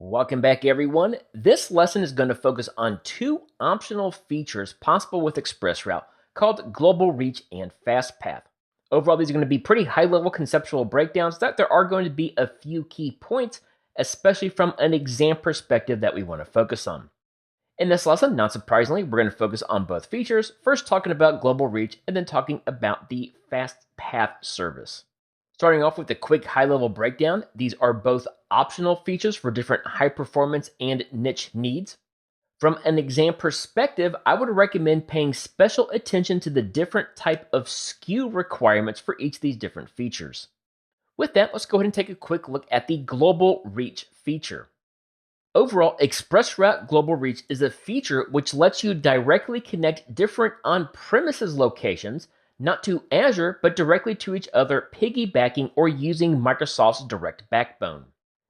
Welcome back, everyone. This lesson is going to focus on two optional features possible with ExpressRoute called Global Reach and FastPath. Overall, these are going to be pretty high-level conceptual breakdowns that there are going to be a few key points, especially from an exam perspective that we want to focus on. In this lesson, not surprisingly, we're going to focus on both features, first talking about Global Reach and then talking about the FastPath service. Starting off with a quick high-level breakdown, these are both optional features for different high-performance and niche needs. From an exam perspective, I would recommend paying special attention to the different type of SKU requirements for each of these different features. With that, let's go ahead and take a quick look at the Global Reach feature. Overall, ExpressRoute Global Reach is a feature which lets you directly connect different on-premises locations, not to Azure, but directly to each other, piggybacking or using Microsoft's direct backbone.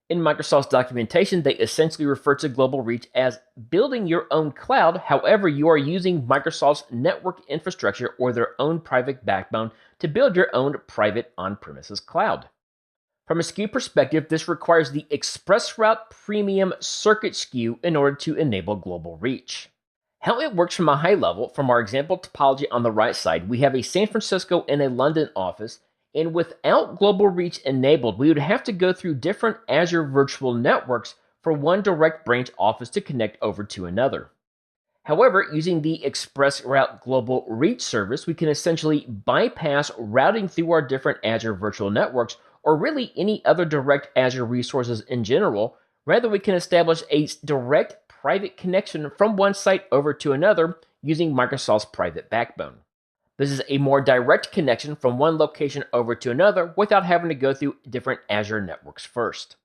In Microsoft's documentation, they essentially refer to Global Reach as building your own cloud. However, you are using Microsoft's network infrastructure or their own private backbone to build your own private on-premises cloud. From a SKU perspective, this requires the ExpressRoute Premium Circuit SKU in order to enable Global Reach. How it works from a high level, from our example topology on the right side, we have a San Francisco and a London office, and without Global Reach enabled, we would have to go through different Azure virtual networks for one direct branch office to connect over to another. However, using the ExpressRoute Global Reach service, we can essentially bypass routing through our different Azure virtual networks, or really any other direct Azure resources in general. Rather, we can establish a direct private connection from one site over to another using Microsoft's private backbone. This is a more direct connection from one location over to another without having to go through different Azure networks first.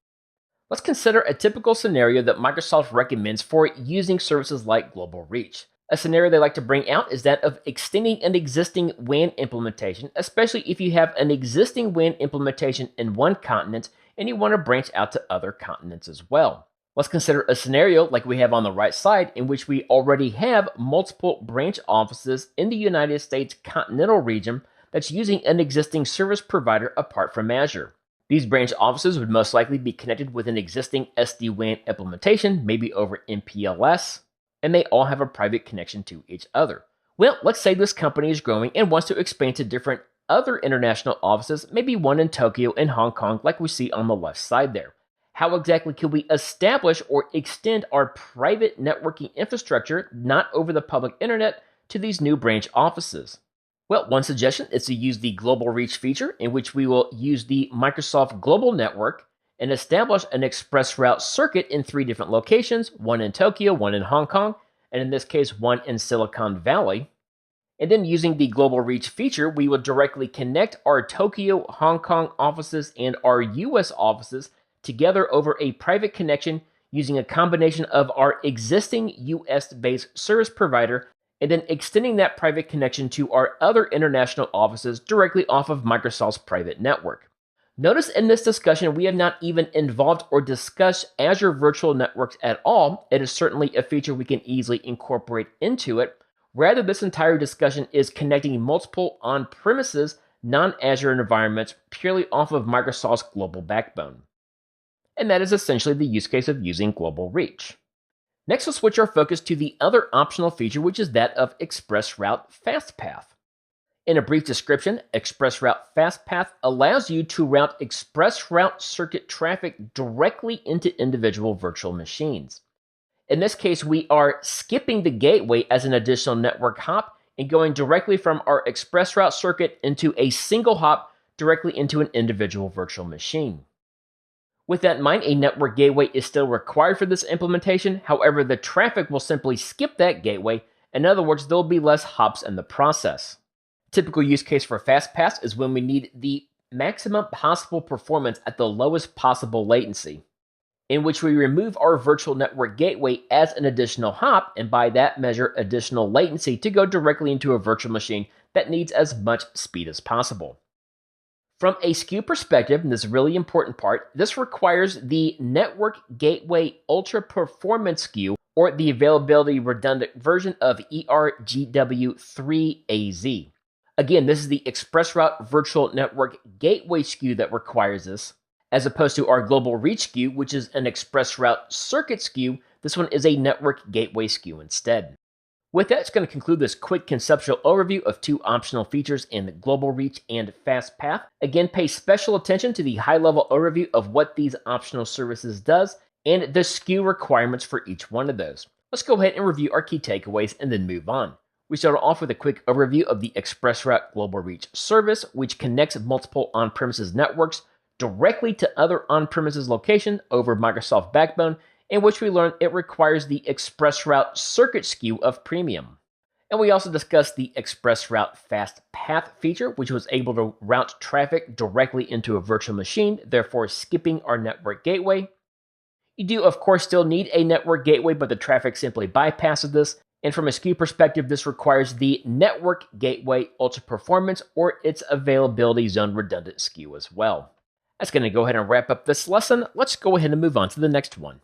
Let's consider a typical scenario that Microsoft recommends for using services like Global Reach. A scenario they like to bring out is that of extending an existing WAN implementation, especially if you have an existing WAN implementation in one continent and you want to branch out to other continents as well. Let's consider a scenario like we have on the right side in which we already have multiple branch offices in the United States continental region that's using an existing service provider apart from Azure. These branch offices would most likely be connected with an existing SD-WAN implementation, maybe over MPLS, and they all have a private connection to each other. Well, let's say this company is growing and wants to expand to different other international offices, maybe one in Tokyo and Hong Kong like we see on the left side there. How exactly can we establish or extend our private networking infrastructure, not over the public internet, to these new branch offices? Well, one suggestion is to use the Global Reach feature, in which we will use the Microsoft Global Network and establish an ExpressRoute circuit in 3 different locations, one in Tokyo, one in Hong Kong, and in this case, one in Silicon Valley. And then using the Global Reach feature, we will directly connect our Tokyo, Hong Kong offices and our US offices together over a private connection using a combination of our existing US-based service provider and then extending that private connection to our other international offices directly off of Microsoft's private network. Notice in this discussion, we have not even involved or discussed Azure Virtual Networks at all. It is certainly a feature we can easily incorporate into it. Rather, this entire discussion is connecting multiple on-premises, non-Azure environments purely off of Microsoft's global backbone. And that is essentially the use case of using Global Reach. Next, we'll switch our focus to the other optional feature, which is that of ExpressRoute FastPath. In a brief description, ExpressRoute FastPath allows you to route ExpressRoute circuit traffic directly into individual virtual machines. In this case, we are skipping the gateway as an additional network hop and going directly from our ExpressRoute circuit into a single hop directly into an individual virtual machine. With that in mind, a network gateway is still required for this implementation. However, the traffic will simply skip that gateway. In other words, there will be less hops in the process. Typical use case for FastPath is when we need the maximum possible performance at the lowest possible latency, in which we remove our virtual network gateway as an additional hop, and by that measure additional latency to go directly into a virtual machine that needs as much speed as possible. From a SKU perspective, and this is a really important part, this requires the Network Gateway Ultra Performance SKU, or the Availability Redundant version of ERGW3AZ. Again, this is the ExpressRoute Virtual Network Gateway SKU that requires this, As opposed to our global reach SKU, which is an ExpressRoute circuit SKU, this one is a network gateway SKU instead. With that, it's going to conclude this quick conceptual overview of two optional features in Global Reach and FastPath. Again, pay special attention to the high-level overview of what these optional services does and the SKU requirements for each one of those. Let's go ahead and review our key takeaways and then move on. We start off with a quick overview of the ExpressRoute Global Reach service, which connects multiple on-premises networks directly to other on-premises locations over Microsoft Backbone, in which we learned it requires the ExpressRoute circuit SKU of Premium. And we also discussed the ExpressRoute FastPath feature, which was able to route traffic directly into a virtual machine, therefore skipping our network gateway. You do, of course, still need a network gateway, but the traffic simply bypasses this. And from a SKU perspective, this requires the Network Gateway Ultra Performance or its Availability Zone Redundant SKU as well. That's going to go ahead and wrap up this lesson. Let's go ahead and move on to the next one.